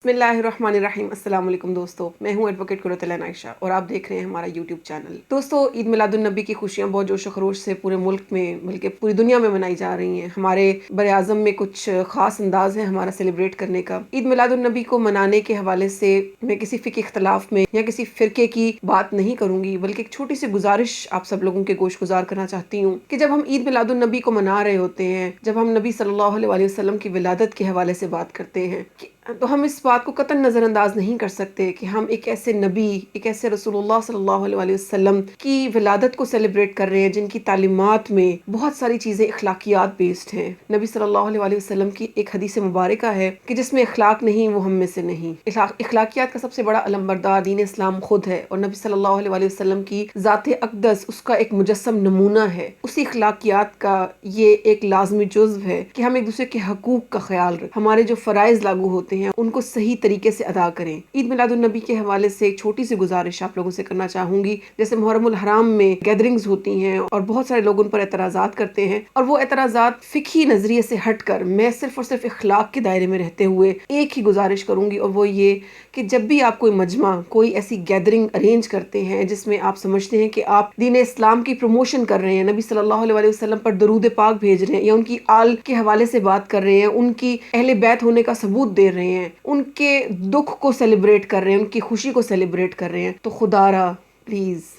बिस्मिल्लाहिर्रहमानिर्रहीम। अस्सलाम वालेकुम दोस्तों, मैं हूं एडवोकेट कुरतुल आयशा और आप देख रहे हैं हमारा यूट्यूब चैनल। दोस्तों, ईद मिलादुन नबी की खुशियां बहुत जोश खरोश से पूरे मुल्क में बल्कि पूरी दुनिया में मनाई जा रही हैं। हमारे बर आज़म में कुछ खास अंदाज है हमारा सेलिब्रेट करने का। ईद मिलादुन नबी को मनाने के हवाले से मैं किसी फ़िक़्ही इख्तलाफ में या किसी फ़िरके की बात नहीं करूंगी, बल्कि एक छोटी सी गुजारिश आप सब लोगों के गोश गुजार करना चाहती हूँ कि जब हम ईद मिलादुन नबी को मना रहे होते हैं, जब हम नबी सल्लल्लाहु अलैहि वसल्लम की विलादत के हवाले से बात करते हैं, तो हम इस बात को कतई नज़रअंदाज नहीं कर सकते कि हम एक ऐसे नबी, एक ऐसे रसूलुल्लाह सल्लल्लाहु अलैहि वसल्लम की विलादत को सेलिब्रेट कर रहे हैं जिनकी तालीमात में बहुत सारी चीज़ें इखलाकियात बेस्ड हैं। नबी सल्लल्लाहु अलैहि वसल्लम की एक हदीस मुबारका है कि जिसमें इखलाक नहीं वो हम में से नहीं। इखलाकियात का सबसे बड़ा अलंबरदार दीन इस्लाम खुद है और नबी सल्लल्लाहु अलैहि वसल्लम की ज़ात अक़दस उसका एक मुजस्सम नमूना है। उसी इखलाकियात का ये एक लाजमी जुज़्व है कि हम एक दूसरे के हकूक़ का ख्याल रखें, हमारे जो फ़राइज़ लागू होते हैं उनको सही तरीके से अदा करें। ईद मिलादुन नबी के हवाले से एक छोटी सी गुजारिश आप लोगों से करना चाहूंगी। जैसे मुहर्रमुल हराम में गैदरिंग्स होती हैं और बहुत सारे लोग उन पर एतराज़ात करते हैं, और वो एतराज़ात फ़िक़ही नज़रिए से हटकर मैं सिर्फ और सिर्फ इखलाक के दायरे में रहते हुए एक ही गुजारिश करूंगी, और वो ये कि जब भी आप कोई मजमा, कोई ऐसी गैदरिंग अरेंज करते हैं जिसमें आप समझते हैं कि आप दीन इस्लाम की प्रमोशन कर रहे हैं, नबी सल्लल्लाहु अलैहि वसल्लम पर दरूद पाक भेज रहे हैं या उनकी आल के हवाले से बात कर रहे हैं, उनकी अहले बैत होने का सबूत दे रहे हैं, उनके दुख को सेलिब्रेट कर रहे हैं, उनकी खुशी को सेलिब्रेट कर रहे हैं, तो खुदारा प्लीज़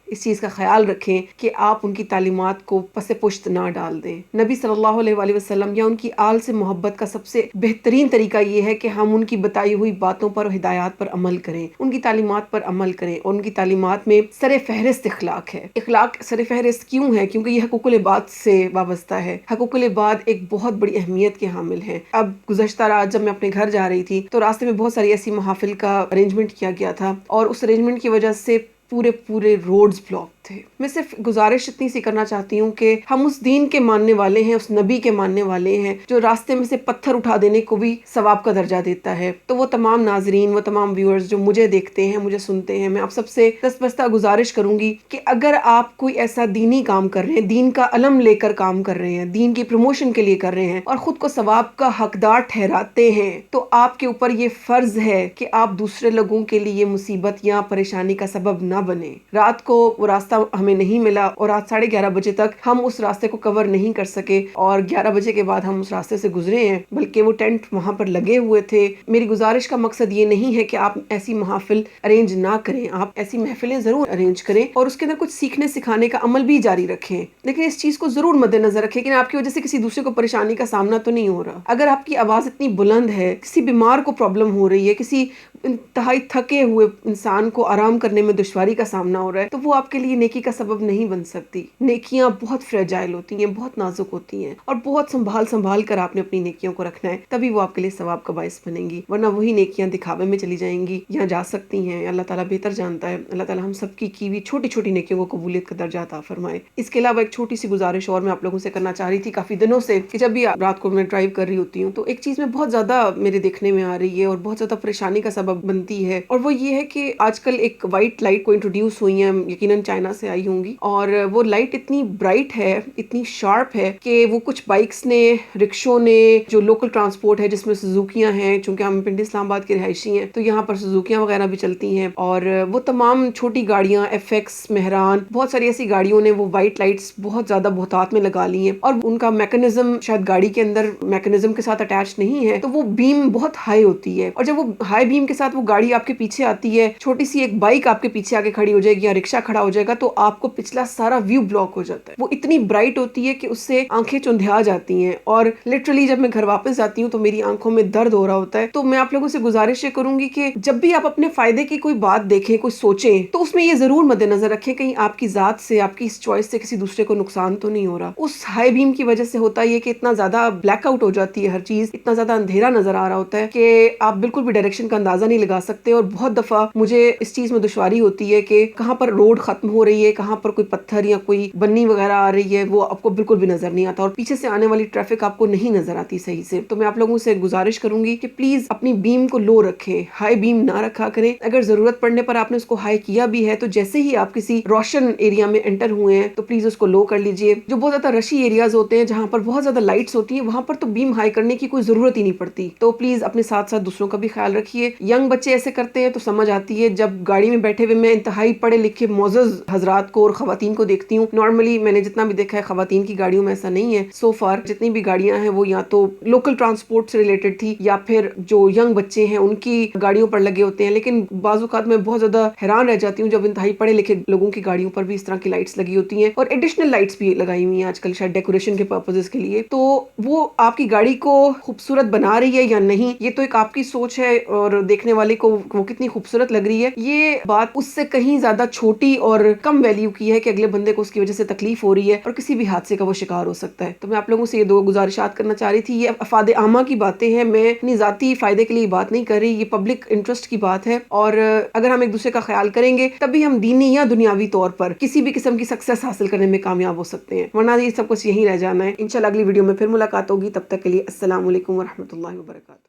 इस चीज़ का ख्याल रखें कि आप उनकी तालीमात को पसे पुश्त ना डाल दें। नबी सल्लल्लाहु अलैहि वसल्लम या उनकी आल से मोहब्बत का सबसे बेहतरीन तरीका ये है कि हम उनकी बताई हुई बातों पर और हिदायत पर अमल करें, उनकी तालीमात पर अमल करें, और उनकी तालीमात में सर फहरिस्त इखलाक है। इखलाक सर फहरिस्त क्यों है? क्योंकि यह हकूकुल इबाद से वाबस्ता है। हकूकुल इबाद एक बहुत बड़ी अहमियत के हामिल हैं। अब गुज़श्ता रात जब मैं अपने घर जा रही थी तो रास्ते में बहुत सारी ऐसी महाफिल का अरेंजमेंट किया गया था, और उस अरेंजमेंट की वजह से पूरे रोड्स ब्लॉक थे। मैं सिर्फ गुजारिश इतनी सी करना चाहती हूँ कि हम उस दीन के मानने वाले हैं, उस नबी के मानने वाले हैं जो रास्ते में से पत्थर उठा देने को भी सवाब का दर्जा देता है। तो वो तमाम नाजरीन, वो तमाम व्यूअर्स जो मुझे देखते हैं, मुझे सुनते हैं, मैं आप सबसे दस्तबस्ता गुजारिश करूंगी कि अगर आप कोई ऐसा दीनी काम कर रहे हैं, दीन का अलम लेकर काम कर रहे हैं, दीन की प्रमोशन के लिए कर रहे हैं और खुद को सवाब का हकदार ठहराते हैं, तो आपके ऊपर ये फर्ज है कि आप दूसरे लोगों के लिए मुसीबत या परेशानी का सबब ना बने। रात को वो रास्ता हमें नहीं मिला और रात 11:30 बजे तक हम उस रास्ते को कवर नहीं कर सके, और 11 बजे के बाद हम उस रास्ते से गुजरे हैं, बल्कि वो टेंट वहां पर लगे हुए थे। मेरी गुजारिश का मकसद ये नहीं है कि आप ऐसी महफिल अरेंज ना करें, आप ऐसी महफिलें जरूर अरेंज करें और उसके अंदर कुछ सीखने सिखाने का अमल भी जारी रखें, लेकिन इस चीज को जरूर मद्देनजर रखें कि आपकी वजह से किसी दूसरे को परेशानी का सामना तो नहीं हो रहा। अगर आपकी आवाज इतनी बुलंद है, किसी बीमार को प्रॉब्लम हो रही है, किसी इंतहाई थके हुए इंसान को आराम करने में दुश्वारी का सामना हो रहा है, तो वो आपके लिए नेकी का सबब नहीं बन सकती। नेकियां बहुत फ्रेजाइल होती हैं, बहुत नाजुक होती हैं, और बहुत संभाल कर आपने अपनी नेकियों को रखना है, तभी वो आपके लिए सवाब का बाइस बनेंगी, वरना वही नेकियां दिखावे में चली जाएंगी या जा सकती हैं। अल्लाह ताला बेहतर जानता है। अल्लाह ताला हम सबकी की हुई छोटी छोटी नेकियों को कबूलियत का दर्जा अता फरमाए। इसके अलावा एक छोटी सी गुजारिश और मैं आप लोगों से करना चाह रही थी काफी दिनों से, कि जब भी रात को मैं ड्राइव कर रही होती हूँ तो एक चीज में बहुत ज्यादा मेरे देखने में आ रही है और बहुत ज्यादा परेशानी का सबब बनती है, और वो ये है कि आजकल एक व्हाइट लाइट को इंट्रोड्यूस हुई है, यकीनन चाइना से आई होंगी, और वो लाइट इतनी ब्राइट है, इतनी शार्प है कि वो कुछ बाइक्स ने, रिक्शों ने, जो लोकल ट्रांसपोर्ट है जिसमें सुजुकियां हैं, चूंकि हम पिंडी इस्लामाबाद के रिहायशी हैं तो यहाँ पर सुजुकियां वगैरह भी चलती हैं, और वो तमाम छोटी गाड़ियां, एफएक्स, मेहरान, बहुत सारी ऐसी गाड़ियों ने वो व्हाइट लाइट्स बहुत ज्यादा बहुतात में लगा ली हैं, और उनका मैकेनिज्म शायद गाड़ी के अंदर मैकेनिज्म के साथ अटैच नहीं है, तो वो बीम बहुत हाई होती है, और जब वो हाई बीम के साथ वो गाड़ी आपके पीछे आती है, छोटी सी एक बाइक आपके पीछे आके खड़ी हो जाएगी या रिक्शा खड़ा हो जाएगा, तो आपको पिछला सारा व्यू ब्लॉक हो जाता है। वो इतनी ब्राइट होती है कि उससे आंखें चुंधिया जाती हैं, और लिटरली जब मैं घर वापस जाती हूँ तो मेरी आंखों में दर्द हो रहा होता है। तो मैं आप लोगों से गुजारिश ये करूंगी कि जब भी आप अपने फायदे की कोई बात देखें, कोई सोचें, तो उसमें ये जरूर मद्देनजर रखें कहीं आपकी जात से, आपकी इस चॉइस से किसी दूसरे को नुकसान तो नहीं हो रहा। उस हाई बीम की वजह से होता है कि इतना ज्यादा ब्लैकआउट हो जाती है हर चीज, इतना ज्यादा अंधेरा नजर आ रहा होता है कि आप बिल्कुल भी डायरेक्शन का अंदाजा نہیں لگا سکتے. اور بہت دفعہ مجھے اس چیز میں دشواری ہوتی ہے کہ کہاں پر روڈ ختم ہو رہی ہے, کہاں پر کوئی پتھر یا کوئی بنی وغیرہ آ رہی ہے, وہ آپ کو بالکل بھی نظر نہیں آتا, اور پیچھے سے آنے والی ٹریفک آپ کو نہیں نظر آتی صحیح سے. تو میں آپ لوگوں سے گزارش کروں گی کہ پلیز اپنی بیم کو لو رکھیں, ہائی بیم نہ رکھا کریں. اگر ضرورت پڑنے پر آپ نے اس کو ہائی کیا بھی ہے تو جیسے ہی آپ کسی روشن ایریا میں انٹر ہوئے ہیں تو پلیز اس کو لو کر لیجئے. جو بہت زیادہ رشی ایریاز ہوتے ہیں جہاں پر بہت زیادہ لائٹس ہوتی ہیں, وہاں پر تو بیم ہائی کرنے کی کوئی ضرورت ہی نہیں پڑتی. تو پلیز اپنے ساتھ ساتھ دوسروں کا بھی خیال رکھیے. ینگ بچے ایسے کرتے ہیں تو سمجھ آتی ہے. جب گاڑی میں بیٹھے ہوئے میں انتہائی پڑھے لکھے معزز حضرات کو اور خواتین کو دیکھتی ہوں, نارملی میں نے جتنا بھی دیکھا ہے خواتین کی گاڑیوں میں ایسا نہیں ہے. سو فار جتنی بھی گاڑیاں ہیں وہ یا تو لوکل ٹرانسپورٹ سے ریلیٹڈ تھی یا پھر جو ینگ بچے ہیں ان کی گاڑیوں پر لگے ہوتے ہیں. لیکن بعض اوقات میں بہت زیادہ حیران رہ جاتی ہوں جب انتہائی پڑھے لکھے لوگوں کی گاڑیوں پر بھی اس طرح کی لائٹس لگی ہوتی ہیں, اور ایڈیشنل لائٹس بھی لگائی ہوئی ہیں آج کل شاید ڈیکوریشن کے پرپزز کے لیے. تو وہ آپ کی گاڑی کو خوبصورت بنا رہی ہے یا نہیں, یہ تو ایک آپ کی سوچ ہے, اور دیکھنے والے کو وہ کتنی خوبصورت لگ رہی ہے یہ بات اس سے کہیں زیادہ چھوٹی اور کم ویلیو کی ہے کہ اگلے بندے کو اس کی وجہ سے تکلیف ہو رہی ہے اور کسی بھی حادثے کا وہ شکار ہو سکتا ہے. تو میں آپ لوگوں سے یہ دو گزارشات کرنا چاہ رہی تھی. یہ افاد عامہ کی باتیں ہیں, میں اپنی ذاتی فائدے کے لیے بات نہیں کر رہی, یہ پبلک انٹرسٹ کی بات ہے. اور اگر ہم ایک دوسرے کا خیال کریں گے تبھی ہم دینی یا دنیاوی طور پر کسی بھی قسم کی سکسیس حاصل کرنے میں کامیاب ہو سکتے ہیں, ورنہ یہ سب کچھ یہیں رہ جانا ہے. انشاءاللہ اگلی ویڈیو میں پھر ملاقات ہوگی, تب تک کے لیے السلام علیکم ورحمۃ اللہ وبرکاتہ.